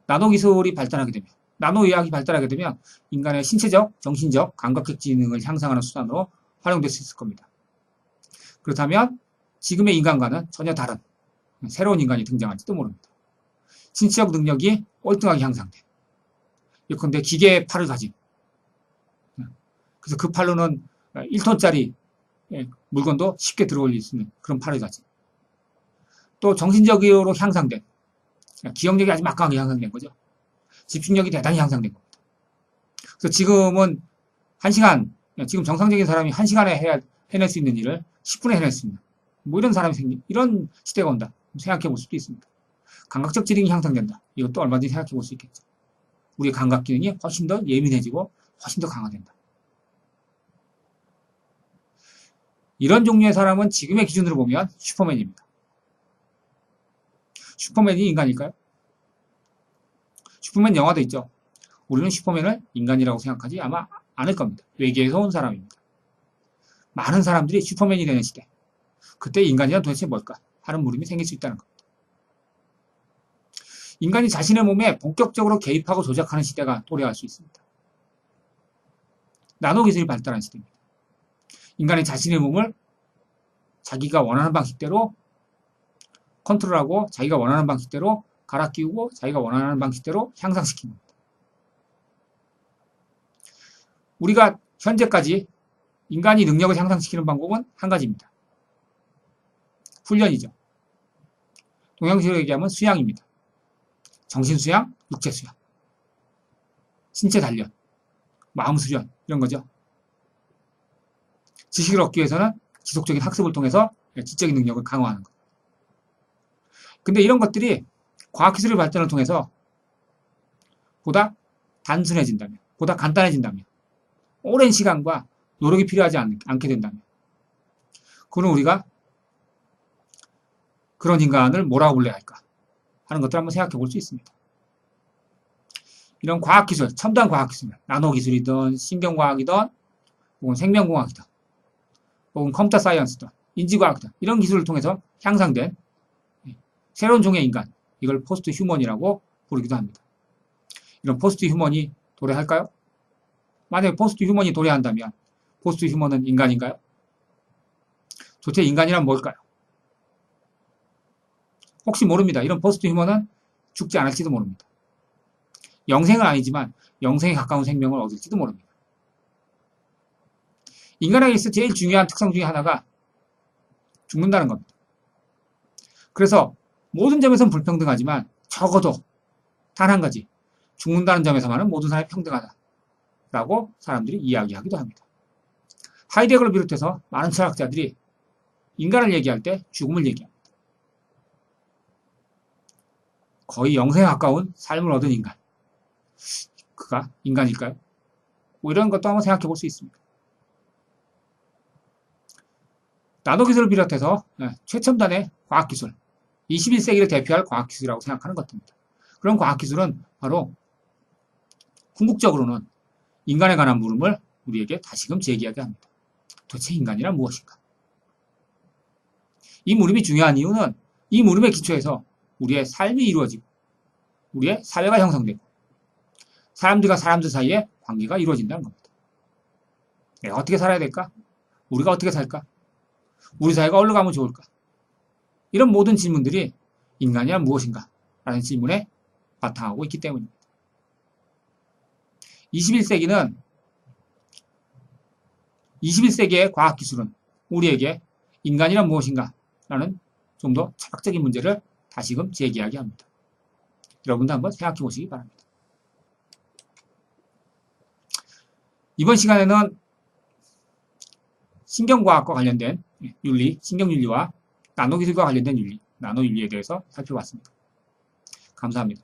나노기술이 발달하게 되면 나노의학이 발달하게 되면 인간의 신체적, 정신적, 감각적 지능을 향상하는 수단으로 활용될 수 있을 겁니다. 그렇다면 지금의 인간과는 전혀 다른 새로운 인간이 등장할지도 모릅니다. 신체적 능력이 월등하게 향상돼. 예컨대 기계의 팔을 가진. 그래서 그 팔로는 1톤짜리 물건도 쉽게 들어올릴 수 있는 그런 팔을 가진. 또 정신적으로 향상된. 기억력이 아주 막강하게 향상된 거죠. 집중력이 대단히 향상된 겁니다. 그래서 지금은 1시간, 지금 정상적인 사람이 1시간에 해낼 수 있는 일을 10분에 해낼 수 있는, 뭐 이런 사람이 이런 시대가 온다. 생각해 볼 수도 있습니다. 감각적 지능이 향상된다. 이것도 얼마든지 생각해 볼 수 있겠죠. 우리의 감각 기능이 훨씬 더 예민해지고 훨씬 더 강화된다. 이런 종류의 사람은 지금의 기준으로 보면 슈퍼맨입니다. 슈퍼맨이 인간일까요? 슈퍼맨 영화도 있죠. 우리는 슈퍼맨을 인간이라고 생각하지 아마 않을 겁니다. 외계에서 온 사람입니다. 많은 사람들이 슈퍼맨이 되는 시대. 그때 인간이란 도대체 뭘까? 하는 물음이 생길 수 있다는 겁니다. 인간이 자신의 몸에 본격적으로 개입하고 조작하는 시대가 도래할 수 있습니다. 나노기술이 발달한 시대입니다. 인간이 자신의 몸을 자기가 원하는 방식대로 컨트롤하고 자기가 원하는 방식대로 갈아 끼우고 자기가 원하는 방식대로 향상시키는 겁니다. 우리가 현재까지 인간이 능력을 향상시키는 방법은 한 가지입니다. 훈련이죠. 동양식으로 얘기하면 수양입니다. 정신수양, 육체수양, 신체 단련, 마음 수련 이런 거죠. 지식을 얻기 위해서는 지속적인 학습을 통해서 지적인 능력을 강화하는 것. 근데 이런 것들이 과학기술의 발전을 통해서 보다 단순해진다면, 보다 간단해진다면, 오랜 시간과 노력이 필요하지 않게 된다면, 그는 우리가 그런 인간을 뭐라고 불러야 할까 하는 것들을 한번 생각해 볼 수 있습니다. 이런 과학기술, 첨단 과학기술, 나노기술이든 신경과학이든 혹은 생명공학이든 혹은 컴퓨터 사이언스든 인지과학이든 이런 기술을 통해서 향상된 새로운 종의 인간, 이걸 포스트 휴먼이라고 부르기도 합니다. 이런 포스트 휴먼이 도래할까요? 만약에 포스트 휴먼이 도래한다면 포스트 휴먼은 인간인가요? 도대체 인간이란 뭘까요? 혹시 모릅니다. 이런 포스트 휴먼은 죽지 않을지도 모릅니다. 영생은 아니지만 영생에 가까운 생명을 얻을지도 모릅니다. 인간에게 있어 제일 중요한 특성 중에 하나가 죽는다는 겁니다. 그래서 모든 점에서는 불평등하지만 적어도 단 한 가지, 죽는다는 점에서만은 모든 사람이 평등하다. 라고 사람들이 이야기하기도 합니다. 하이데거를 비롯해서 많은 철학자들이 인간을 얘기할 때 죽음을 얘기합니다. 거의 영생에 가까운 삶을 얻은 인간. 그가 인간일까요? 뭐 이런 것도 한번 생각해 볼 수 있습니다. 나노기술을 비롯해서 최첨단의 과학기술, 21세기를 대표할 과학기술이라고 생각하는 것입니다. 그런 과학기술은 바로 궁극적으로는 인간에 관한 물음을 우리에게 다시금 제기하게 합니다. 도대체 인간이란 무엇인가? 이 물음이 중요한 이유는 이 물음의 기초에서 우리의 삶이 이루어지고 우리의 사회가 형성되고 사람들과 사람들 사이에 관계가 이루어진다는 겁니다. 내가 어떻게 살아야 될까? 우리가 어떻게 살까? 우리 사회가 어디로 가면 좋을까? 이런 모든 질문들이 인간이란 무엇인가? 라는 질문에 바탕하고 있기 때문입니다. 21세기의 과학기술은 우리에게 인간이란 무엇인가? 라는 좀 더 철학적인 문제를 다시금 제기하게 합니다. 여러분도 한번 생각해 보시기 바랍니다. 이번 시간에는 신경과학과 관련된 윤리, 신경윤리와 나노기술과 관련된 윤리, 나노윤리에 대해서 살펴봤습니다. 감사합니다.